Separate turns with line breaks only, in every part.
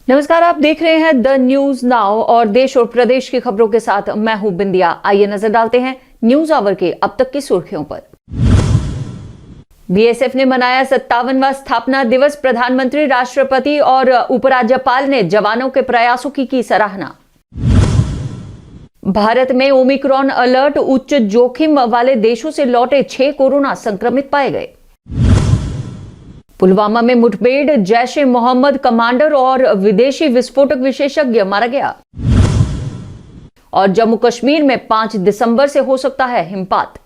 नमस्कार, आप देख रहे हैं द न्यूज नाउ और देश और प्रदेश की खबरों के साथ मैं हूं बिंदिया। आइए नजर डालते हैं न्यूज आवर के अब तक की सुर्खियों पर। बीएसएफ ने मनाया 57वां स्थापना दिवस। प्रधानमंत्री, राष्ट्रपति और उपराज्यपाल ने जवानों के प्रयासों की सराहना। भारत में ओमिक्रॉन अलर्ट, उच्च जोखिम वाले देशों से लौटे 6 कोरोना संक्रमित पाए गए। पुलवामा में मुठभेड़, जैश ए मोहम्मद कमांडर और विदेशी विस्फोटक विशेषज्ञ मारा गया। और जम्मू कश्मीर में 5 दिसंबर से हो सकता है हिमपात।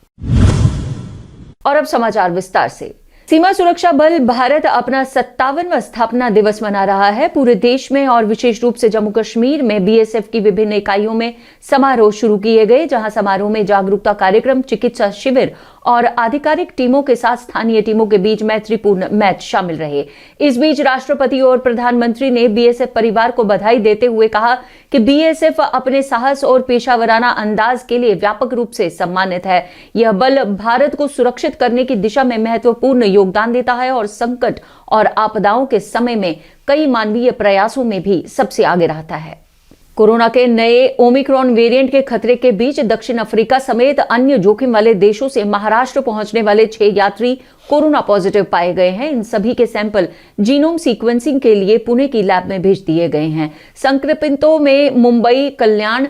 और अब समाचार विस्तार से। सीमा सुरक्षा बल भारत अपना 57वां स्थापना दिवस मना रहा है। पूरे देश में और विशेष रूप से जम्मू कश्मीर में बीएसएफ की विभिन्न इकाइयों में समारोह शुरू किए गए, जहां समारोह में जागरूकता कार्यक्रम, चिकित्सा शिविर और आधिकारिक टीमों के साथ स्थानीय टीमों के बीच मैत्रीपूर्ण मैच शामिल रहे। इस बीच राष्ट्रपति और प्रधानमंत्री ने बीएसएफ परिवार को बधाई देते हुए कहा कि बीएसएफ अपने साहस और पेशावराना अंदाज के लिए व्यापक रूप से सम्मानित है। यह बल भारत को सुरक्षित करने की दिशा में महत्वपूर्ण योगदान देता है और संकट और आपदाओं के समय में कई मानवीय प्रयासों में भी सबसे आगे रहता है। कोरोना के नए ओमिक्रॉन वेरिएंट के खतरे के बीच दक्षिण अफ्रीका समेत अन्य जोखिम वाले देशों से महाराष्ट्र पहुंचने वाले 6 यात्री कोरोना पॉजिटिव पाए गए हैं। इन सभी के सैंपल जीनोम सीक्वेंसिंग के लिए पुणे की लैब में भेज दिए गए हैं। संक्रमितों में मुंबई, कल्याण,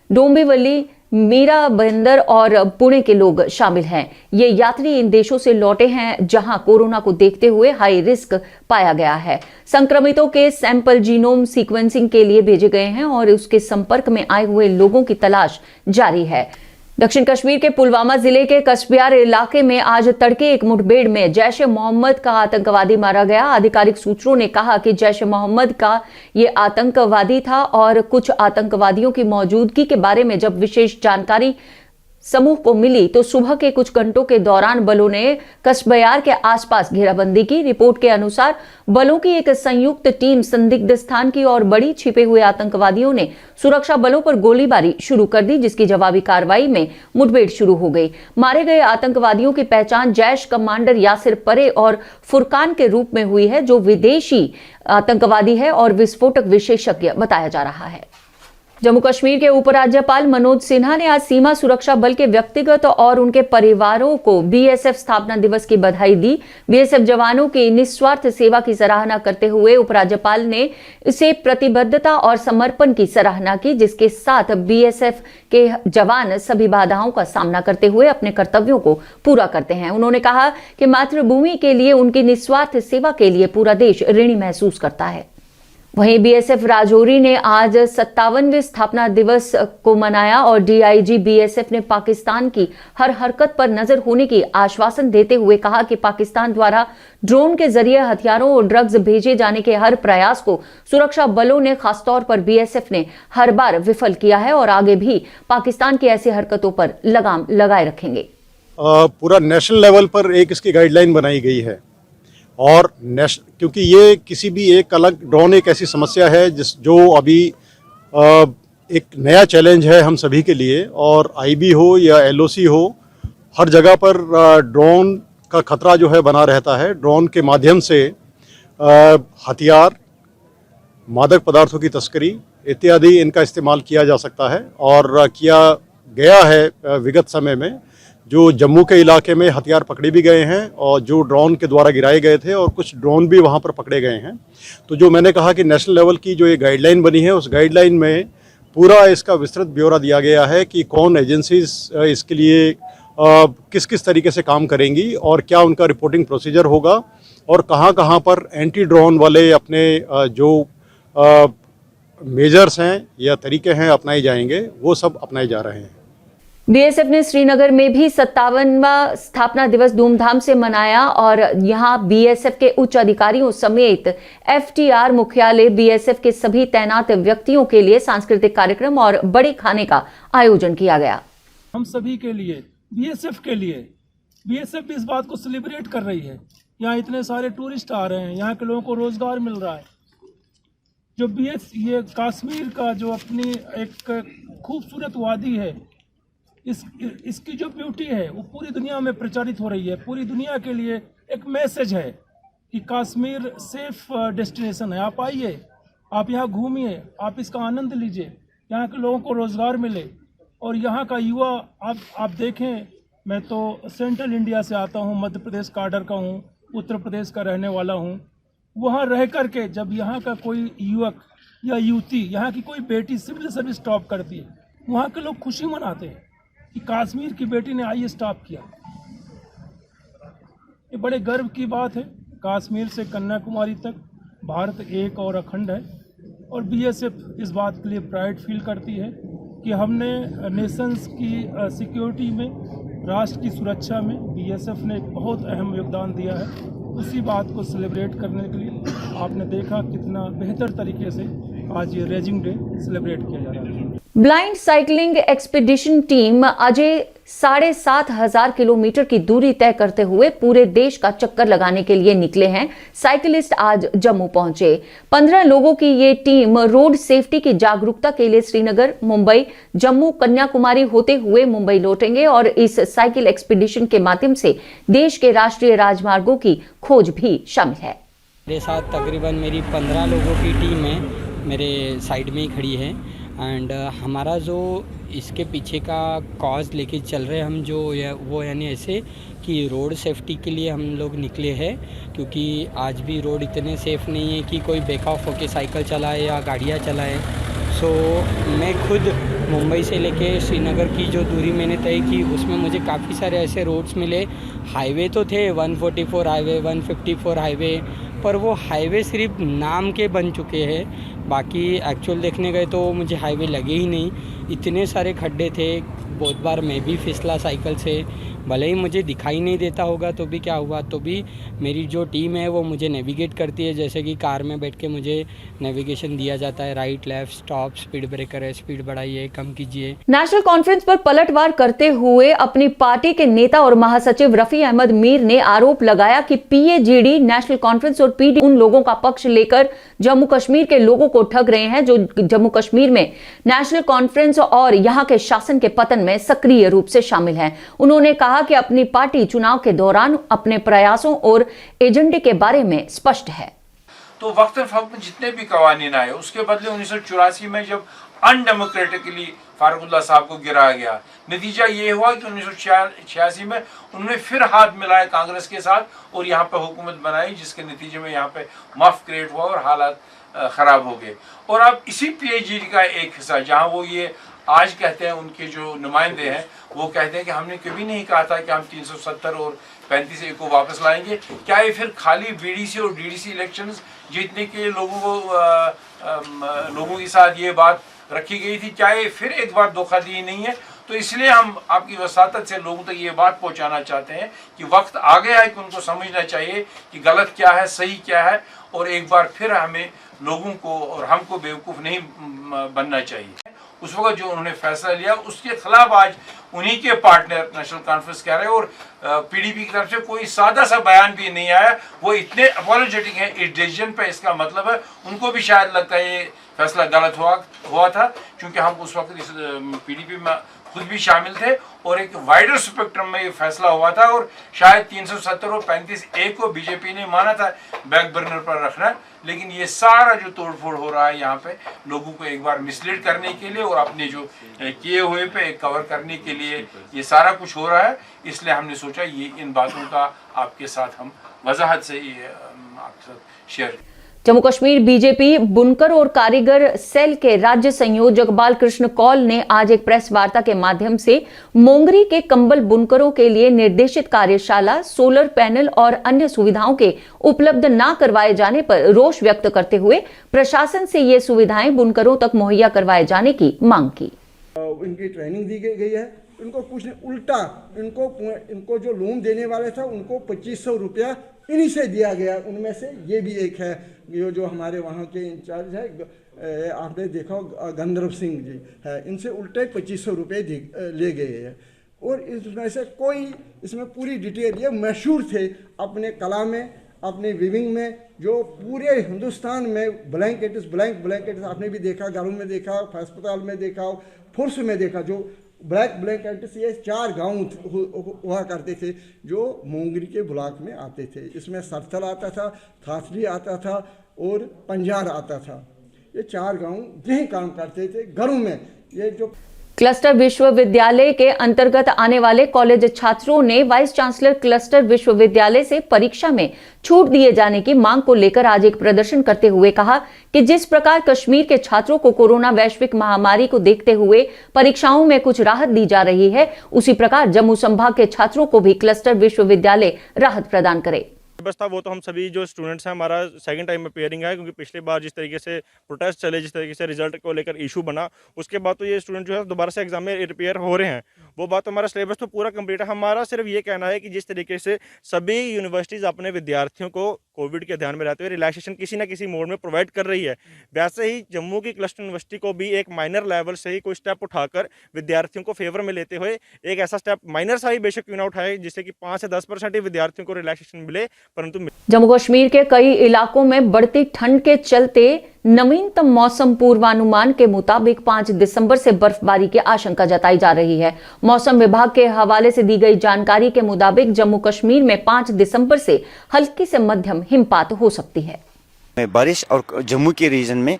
डोंबिवली, मीरा बंदर और पुणे के लोग शामिल हैं। ये यात्री इन देशों से लौटे हैं जहां कोरोना को देखते हुए हाई रिस्क पाया गया है। संक्रमितों के सैंपल जीनोम सीक्वेंसिंग के लिए भेजे गए हैं और उसके संपर्क में आए हुए लोगों की तलाश जारी है। दक्षिण कश्मीर के पुलवामा जिले के कस्बियार इलाके में आज तड़के एक मुठभेड़ में जैश ए मोहम्मद का आतंकवादी मारा गया। आधिकारिक सूत्रों ने कहा कि जैश ए मोहम्मद का ये आतंकवादी था और कुछ आतंकवादियों की मौजूदगी के बारे में जब विशेष जानकारी समूह को मिली तो सुबह के कुछ घंटों के दौरान बलों ने कस्बियार के आसपास घेराबंदी की। रिपोर्ट के अनुसार बलों की एक संयुक्त टीम संदिग्ध स्थान की और बड़ी। छिपे हुए आतंकवादियों ने सुरक्षा बलों पर गोलीबारी शुरू कर दी, जिसकी जवाबी कार्रवाई में मुठभेड़ शुरू हो गई। मारे गए आतंकवादियों की पहचान जैश कमांडर यासिर परे और फुरकान के रूप में हुई है, जो विदेशी आतंकवादी है और विस्फोटक विशेषज्ञ बताया जा रहा है। जम्मू कश्मीर के उपराज्यपाल मनोज सिन्हा ने आज सीमा सुरक्षा बल के व्यक्तिगत और उनके परिवारों को बीएसएफ स्थापना दिवस की बधाई दी। बीएसएफ जवानों की निस्वार्थ सेवा की सराहना करते हुए उपराज्यपाल ने इसे प्रतिबद्धता और समर्पण की सराहना की, जिसके साथ बीएसएफ के जवान सभी बाधाओं का सामना करते हुए अपने कर्तव्यों को पूरा करते हैं। उन्होंने कहा कि मातृभूमि के लिए उनकी निस्वार्थ सेवा के लिए पूरा देश ऋणी महसूस करता है। वहीं बीएसएफ राजौरी ने आज 57वें स्थापना दिवस को मनाया और डीआईजी बीएसएफ ने पाकिस्तान की हर हरकत पर नजर होने की आश्वासन देते हुए कहा कि पाकिस्तान द्वारा ड्रोन के जरिए हथियारों और ड्रग्स भेजे जाने के हर प्रयास को सुरक्षा बलों ने, खासतौर पर बीएसएफ ने हर बार विफल किया है और आगे भी पाकिस्तान की ऐसी हरकतों पर लगाम लगाए रखेंगे।
पूरा नेशनल लेवल पर एक इसकी गाइडलाइन बनाई गई है और क्योंकि ये किसी भी एक अलग ड्रोन एक ऐसी समस्या है जो अभी एक नया चैलेंज है हम सभी के लिए, और आईबी हो या एलओसी हो, हर जगह पर ड्रोन का खतरा जो है बना रहता है। ड्रोन के माध्यम से हथियार, मादक पदार्थों की तस्करी इत्यादि इनका इस्तेमाल किया जा सकता है और किया गया है। विगत समय में जो जम्मू के इलाके में हथियार पकड़े भी गए हैं और जो ड्रोन के द्वारा गिराए गए थे, और कुछ ड्रोन भी वहां पर पकड़े गए हैं। तो जो मैंने कहा कि नेशनल लेवल की जो ये गाइडलाइन बनी है, उस गाइडलाइन में पूरा इसका विस्तृत ब्यौरा दिया गया है कि कौन एजेंसीज इसके लिए किस किस तरीके से काम करेंगी और क्या उनका रिपोर्टिंग प्रोसीजर होगा और कहाँ कहाँ पर एंटी ड्रोन वाले अपने जो मेजर्स हैं या तरीके हैं अपनाए जाएंगे, वो सब अपनाए जा रहे हैं।
बीएसएफ ने श्रीनगर में भी 57वां स्थापना दिवस धूमधाम से मनाया और यहां बीएसएफ के उच्च अधिकारियों समेत एफटीआर मुख्यालय, बीएसएफ के सभी तैनात व्यक्तियों के लिए सांस्कृतिक कार्यक्रम और बड़े खाने का आयोजन किया गया।
हम सभी के लिए, बीएसएफ के लिए, बीएसएफ भी इस बात को सेलिब्रेट कर रही है। यहाँ इतने सारे टूरिस्ट आ रहे हैं, यहाँ के लोगों को रोजगार मिल रहा है। जो ये कश्मीर का जो अपनी एक खूबसूरत वादी है, इसकी जो ब्यूटी है वो पूरी दुनिया में प्रचारित हो रही है। पूरी दुनिया के लिए एक मैसेज है कि कश्मीर सेफ डेस्टिनेशन है। आप आइए, आप यहाँ घूमिए, आप इसका आनंद लीजिए, यहाँ के लोगों को रोज़गार मिले। और यहाँ का युवा आप देखें, मैं तो सेंट्रल इंडिया से आता हूँ, मध्य प्रदेश काडर का हूँ, उत्तर प्रदेश का रहने वाला हूँ। वहाँ रह कर के जब यहाँ का कोई युवक या युवती, यहाँ की कोई बेटी सिविल सर्विस टॉप करती है, वहाँ के लोग खुशी मनाते हैं कि कश्मीर की बेटी ने IAS टॉप किया। ये बड़े गर्व की बात है। कश्मीर से कन्याकुमारी तक भारत एक और अखंड है, और BSF इस बात के लिए प्राइड फील करती है कि हमने नेशंस की सिक्योरिटी में, राष्ट्र की सुरक्षा में BSF ने एक बहुत अहम योगदान दिया है। उसी बात को सेलिब्रेट करने के लिए आपने देखा कितना बेहतर तरीके से आज ये रेजिंग डे सेलिब्रेट किया जा रहा है।
Blind cycling expedition team Ajay 7,500 kilometre की दूरी तय करते हुए पूरे देश का चक्कर लगाने के लिए निकले हैं। साइकिलिस्ट आज जम्मू पहुंचे। 15 लोगों की ये टीम रोड सेफ्टी की जागरूकता के लिए श्रीनगर, मुंबई, जम्मू, कन्याकुमारी होते हुए मुंबई लौटेंगे और इस साइकिल एक्सपीडिशन के माध्यम से देश के राष्ट्रीय राजमार्गों की खोज भी शामिल है।
मेरे साथ तकरीबन मेरी 15 लोगों की टीम है, मेरे साइड में ही खड़ी है। एंड हमारा जो इसके पीछे का कॉज लेके चल रहे हम जो वो यानी ऐसे कि रोड सेफ्टी के लिए हम लोग निकले हैं, क्योंकि आज भी रोड इतने सेफ़ नहीं है कि कोई बेखौफ होकर साइकिल चलाए या गाड़ियाँ चलाए। सो मैं खुद मुंबई से लेके श्रीनगर की जो दूरी मैंने तय की, उसमें मुझे काफ़ी सारे ऐसे रोड्स मिले। हाईवे तो थे, 144 हाईवे, 154 हाईवे, पर वो हाईवे सिर्फ नाम के बन चुके हैं, बाकी एक्चुअल देखने गए तो मुझे हाईवे लगे ही नहीं। इतने सारे खड्डे थे, बहुत बार मैं भी फिसला साइकिल से, भले ही मुझे दिखाई नहीं देता होगा तो भी क्या हुआ, तो भी मेरी जो टीम है वो मुझे नेविगेट करती है। जैसे कि कार में बैठ के मुझे नेविगेशन दिया जाता है, right, left, stop, speed breaker है, स्पीड बढ़ाइए, कम कीजिए।
नेशनल कॉन्फ्रेंस पर पलटवार करते हुए अपनी पार्टी के नेता और महासचिव रफी अहमद मीर ने आरोप लगाया कि PAGD, नेशनल कॉन्फ्रेंस और PD उन लोगों का पक्ष लेकर जम्मू कश्मीर के लोगों को ठग रहे हैं जो जम्मू कश्मीर में नेशनल कॉन्फ्रेंस और यहां के शासन के पतन में सक्रिय रूप से शामिल हैं। उन्होंने कहा कि अपनी पार्टी चुनाव के दौरान अपने प्रयासों और एजेंडे के बारे में स्पष्ट है।
तो वक्त में जितने भी कवानीन आए, उसके बदले 1984 में जब अनडेमोक्रेटिकली फारूकुल्लाह साहब को गिराया गया, नतीजा ये हुआ कि 1986 में उन्होंने फिर हाथ मिलाया कांग्रेस के साथ और यहाँ पे हुकूमत बनाई, जिसके नतीजे में यहाँ पे मफ क्रिएट हुआ और हालात ख़राब हो गए। और अब इसी PAGD का एक हिस्सा, जहाँ वो ये आज कहते हैं, उनके जो नुमाइंदे हैं वो कहते हैं कि हमने कभी नहीं कहा था कि हम 370 और 35A को वापस लाएंगे। क्या ये फिर खाली BDC और DDC इलेक्शंस जीतने के लोगों के साथ ये बात रखी गई थी? क्या ये फिर एक बार धोखाधड़ी नहीं है? तो इसलिए हम आपकी वसातत से लोगों तक ये बात पहुंचाना चाहते हैं कि वक्त आ गया है कि उनको समझना चाहिए कि गलत क्या है, सही क्या है, और एक बार फिर हमें लोगों को और हमको बेवकूफ़ नहीं बनना चाहिए। उस वक्त जो उन्होंने फैसला लिया उसके खिलाफ आज उन्हीं के पार्टनर नेशनल कॉन्फ्रेंस कह रहे हैं, और PDP की तरफ से कोई सादा सा बयान भी नहीं आया। वो इतने अपॉलोजेटिक हैं इस डिसीजन पे, इसका मतलब है उनको भी शायद लगता है ये फैसला गलत हुआ था, क्योंकि हम उस वक्त इस PDP में खुद भी शामिल थे और एक वाइडर स्पेक्ट्रम में ये फैसला हुआ था, और शायद 370 और 35A को बीजेपी ने माना था बैक बर्नर पर रखना। लेकिन ये सारा जो तोड़फोड़ हो रहा है यहाँ पे लोगों को एक बार मिसलीड करने के लिए और अपने जो किए हुए पे कवर करने के लिए ये सारा कुछ हो रहा है। इसलिए हमने सोचा ये इन बातों का आपके साथ हम वजाहत से ये आपके साथ शेयर।
जम्मू कश्मीर बीजेपी बुनकर और कारीगर सेल के राज्य संयोजक बालकृष्ण कौल ने आज एक प्रेस वार्ता के माध्यम से मोंगरी के कंबल बुनकरों के लिए निर्देशित कार्यशाला, सोलर पैनल और अन्य सुविधाओं के उपलब्ध न करवाए जाने पर रोष व्यक्त करते हुए प्रशासन से ये सुविधाएं बुनकरों तक मुहैया करवाए जाने की मांग की।
इनकी ट्रेनिंग दी गई है, इनको कुछ नहीं, उल्टा इनको जो लोन देने वाले था उनको 2500 रुपया इन्हीं से दिया गया। उनमें से ये भी एक है, ये जो हमारे वहाँ के इंचार्ज है, आपने देखा गंधर्व सिंह जी है, इनसे उल्टे 2500 रुपये ले गए हैं। और इसमें से कोई, इसमें पूरी डिटेल, ये मशहूर थे अपने कला में, अपने विविंग में, जो पूरे हिंदुस्तान में ब्लैंकेट्स आपने भी देखा, घरों में देखा, अस्पताल में देखा, फोर्स में देखा, जो ब्लैक ब्लैंकेट्स, ये 4 गाँव हुआ करते थे जो मोंगरी के ब्लॉक में आते थे। इसमें सरथल आता था, थाथली आता था और पंजार आता था। ये 4 गांव यही काम करते थे घरों में। ये जो
क्लस्टर विश्वविद्यालय के अंतर्गत आने वाले कॉलेज छात्रों ने वाइस चांसलर क्लस्टर विश्वविद्यालय से परीक्षा में छूट दिए जाने की मांग को लेकर आज एक प्रदर्शन करते हुए कहा कि जिस प्रकार कश्मीर के छात्रों को कोरोना वैश्विक महामारी को देखते हुए परीक्षाओं में कुछ राहत दी जा रही है, उसी प्रकार जम्मू संभाग के छात्रों को भी क्लस्टर विश्वविद्यालय राहत प्रदान करे।
व्यवस्था वो तो हम सभी जो स्टूडेंट्स हैं, हमारा सेकंड टाइम में पेयरिंग है, क्योंकि पिछली बार जिस तरीके से प्रोटेस्ट चले, जिस तरीके से रिजल्ट को लेकर इशू बना, उसके बाद तो ये स्टूडेंट जो है दोबारा से एग्जाम में रिपेयर हो रहे हैं। वो बात तो हमारा सिलेबस तो पूरा कंप्लीट है। हमारा सिर्फ ये कहना है कि जिस तरीके से सभी यूनिवर्सिटीज़ अपने विद्यार्थियों को कोविड के ध्यान में रहते हुए रिलैक्सेशन किसी ना किसी मोड में प्रोवाइड कर रही है, वैसे ही जम्मू की क्लस्टर यूनिवर्सिटी को भी एक माइनर लेवल से ही कोई स्टेप उठाकर विद्यार्थियों को फेवर में लेते हुए एक ऐसा स्टेप माइनर सा ही बेशक क्यों ना उठाए जिससे कि 5 से 10% ही विद्यार्थियों को रिलैक्सेशन मिले। परंतु
जम्मू कश्मीर के कई इलाकों में बढ़ती ठंड के चलते नवीनतम मौसम पूर्वानुमान के मुताबिक 5 दिसंबर से बर्फबारी की आशंका जताई जा रही है। मौसम विभाग के हवाले से दी गई जानकारी के मुताबिक जम्मू कश्मीर में 5 दिसंबर से हल्की से मध्यम हिमपात हो सकती है।
बारिश और जम्मू के रीजन में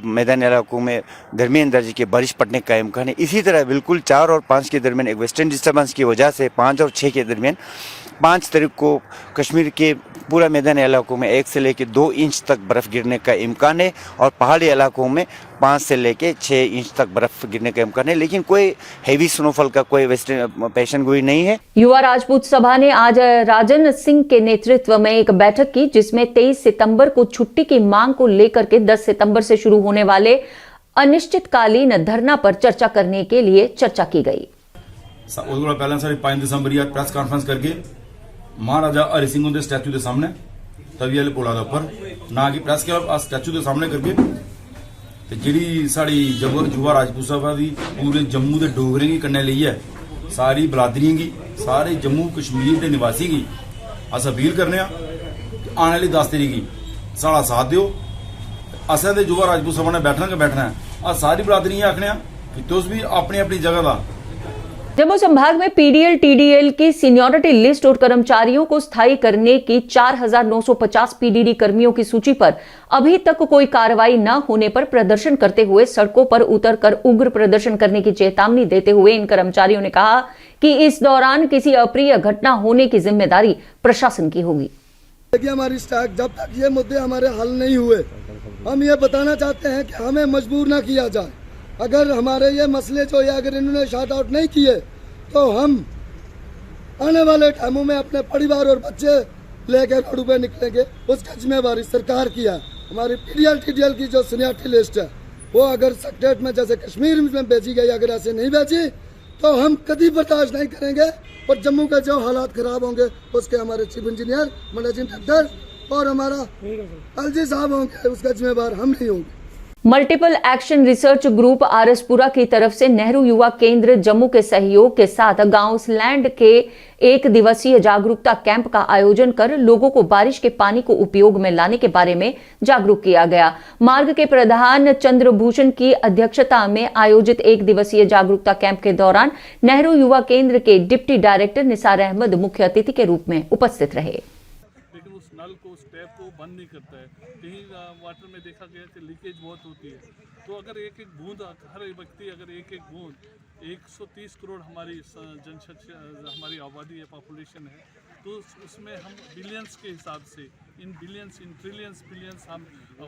मैदानी इलाकों में दरमियान दर्जे की बारिश पड़ने का इम्कान है। इसी तरह बिल्कुल 4 और 5 के दरमियान एक वेस्टर्न डिस्टर्बेंस की वजह से 5 और 6 के दरमियान 5 तारीख को कश्मीर के पूरा मैदानी इलाकों में 1 से लेकर 2 इंच तक बर्फ़ गिरने का इम्कान है और पहाड़ी इलाकों में 5 से लेकर 6 इंच तक बर्फ़ गिरने का इम्कान है, लेकिन कोई हैवी स्नोफॉल का कोई वेस्टर्न पेशन गोई नहीं है।
युवा राजपूत सभा ने आज राजन सिंह के नेतृत्व में एक बैठक की, जिसमें 23 सितंबर को छुट्टी की मांग को लेकर के 10 सितंबर से शुरू होने वाले अनिश्चितकालीन धरना पर चर्चा करने के लिए चर्चा की गई।
पहले साढ़े 5 दिसंबर प्रेस कॉन्फ्रेंस करके महाराजा हरि सिंह के स्टैचू के सामने तवी वाले पुला ऊपर ना कि प्रेस के स्टैचू के सामने करके जी साड़ी युवा राजपूत सभा की पूरे जम्मू के डोगरे की कन्ने ली है, सारी बरादरियों की, सारे जम्मू कश्मीर के निवासी की अस अपील करने आने वाली 10 तारीख की साड़ा साथ दियो। असें ते युवा राजपूत सभा ने बैठना है। सारी बरादरी आखने कि तुस भी अपनी अपनी जगह का।
जम्मू संभाग में पीडीएल टीडीएल की सीनियरिटी लिस्ट और कर्मचारियों को स्थायी करने की 4,950 पीडीडी कर्मियों की सूची पर अभी तक कोई कार्रवाई न होने पर प्रदर्शन करते हुए सड़कों पर उतरकर उग्र प्रदर्शन करने की चेतावनी देते हुए इन कर्मचारियों ने कहा कि इस दौरान किसी अप्रिय घटना होने की जिम्मेदारी प्रशासन की होगी।
देखिए, हमारी स्ट्राइक जब तक ये मुद्दे हमारे हल नहीं हुए, हम ये बताना चाहते हैं कि हमें मजबूर ना किया जाए। अगर हमारे ये मसले जो है अगर इन्होंने शार्ट आउट नहीं किए तो हम आने वाले टाइमों में अपने परिवार और बच्चे लेकर रोड पे निकलेंगे। उसका जिम्मेवारी सरकार की है। हमारी पीडीएल टीडीएल की जो सीनियरिटी लिस्ट है वो अगर सेक्रेट में जैसे कश्मीर में भेजी गई, अगर ऐसे नहीं भेजी तो हम कभी बर्दाश्त नहीं करेंगे और जम्मू के जो हालात खराब होंगे उसके हमारे चीफ इंजीनियर, मैनेजिंग डायरेक्टर और हमारा एलजी साहब होंगे, उसका जिम्मेवार हम नहीं होंगे।
Multiple action research group RS Pura की तरफ से नेहरू युवा केंद्र जम्मू के सहयोग के साथ गांवसलैंड के 1 दिवसीय जागरूकता कैंप का आयोजन कर लोगों को बारिश के पानी को उपयोग में लाने के बारे में जागरूक किया गया। मार्ग के प्रधान चंद्रभूषण की अध्यक्षता में आयोजित 1 दिवसीय जागरूकता कैंप के दौरान नेहरू युवा केंद्र के डिप्टी डायरेक्टर निसार अहमद मुख्य अतिथि के रूप में उपस्थित रहे।
नल को स्टेप को बंद नहीं करता है। कहीं वाटर में देखा गया कि लीकेज बहुत होती है। तो अगर एक एक बूंद, हर व्यक्ति अगर एक एक बूंद, 130 करोड़ हमारी जनसंख्या, हमारी आबादी है, पॉपुलेशन है, तो उसमें हम बिलियंस के हिसाब से इन बिलियंस, इन ट्रिलियंस, बिलियंस हम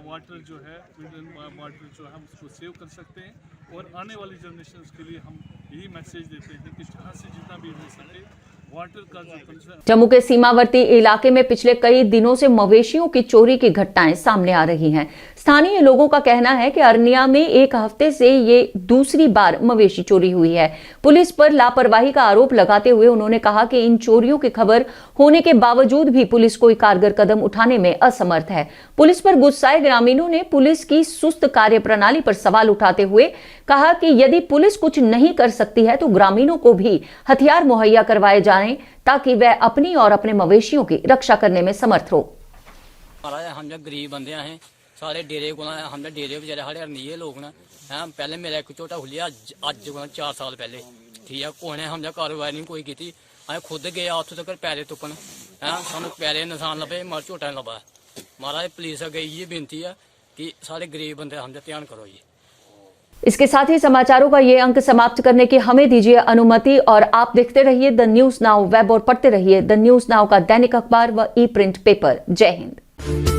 वाटर जो है, वाटर जो है हम उसको सेव कर सकते हैं। और आने वाली जनरेशन के लिए हम यही मैसेज देते हैं कि जहाँ से जितना भी हो सके वाटर का जो।
जम्मू के सीमावर्ती इलाके में पिछले कई दिनों से मवेशियों की चोरी की घटनाएं सामने आ रही हैं। स्थानीय लोगों का कहना है कि अरनिया में 1 हफ्ते से ये दूसरी बार मवेशी चोरी हुई है। पुलिस पर लापरवाही का आरोप लगाते हुए उन्होंने कहा कि इन चोरियों की खबर होने के बावजूद भी पुलिस कोई कारगर कदम उठाने में असमर्थ है। पुलिस पर गुस्साए ग्रामीणों ने पुलिस की सुस्त कार्यप्रणाली पर सवाल उठाते हुए कहा कि यदि पुलिस कुछ नहीं कर सकती है तो ग्रामीणों को भी हथियार मुहैया करवाए जाएं ताकि वह अपनी और अपने मवेशियों की रक्षा करने में समर्थ हो।
हम जब गरीब बंदे हैं, सारे डेरे को हम डेरे बेचारे साढ़े अरनीए लोग ना हैं। पहले मेरा एक झोटा खुलिया अज 4 साल पहले, ठीक है। कोने हम कारोबार नहीं कोई की, अं खुद गए उत्थों तक पैरे तुपन हैं, सानू पैरे निशान लभे मगर झोटा नहीं लभा। महाराज पुलिस अगे ये बेनती है
कि सारे गरीब बंदे हम ध्यान करो जी।
इसके साथ ही समाचारों का ये अंक समाप्त करने की हमें दीजिए अनुमति और आप देखते रहिए द न्यूज नाउ वेब और पढ़ते रहिए द न्यूज नाउ का दैनिक अखबार व ई प्रिंट पेपर। जय हिंद।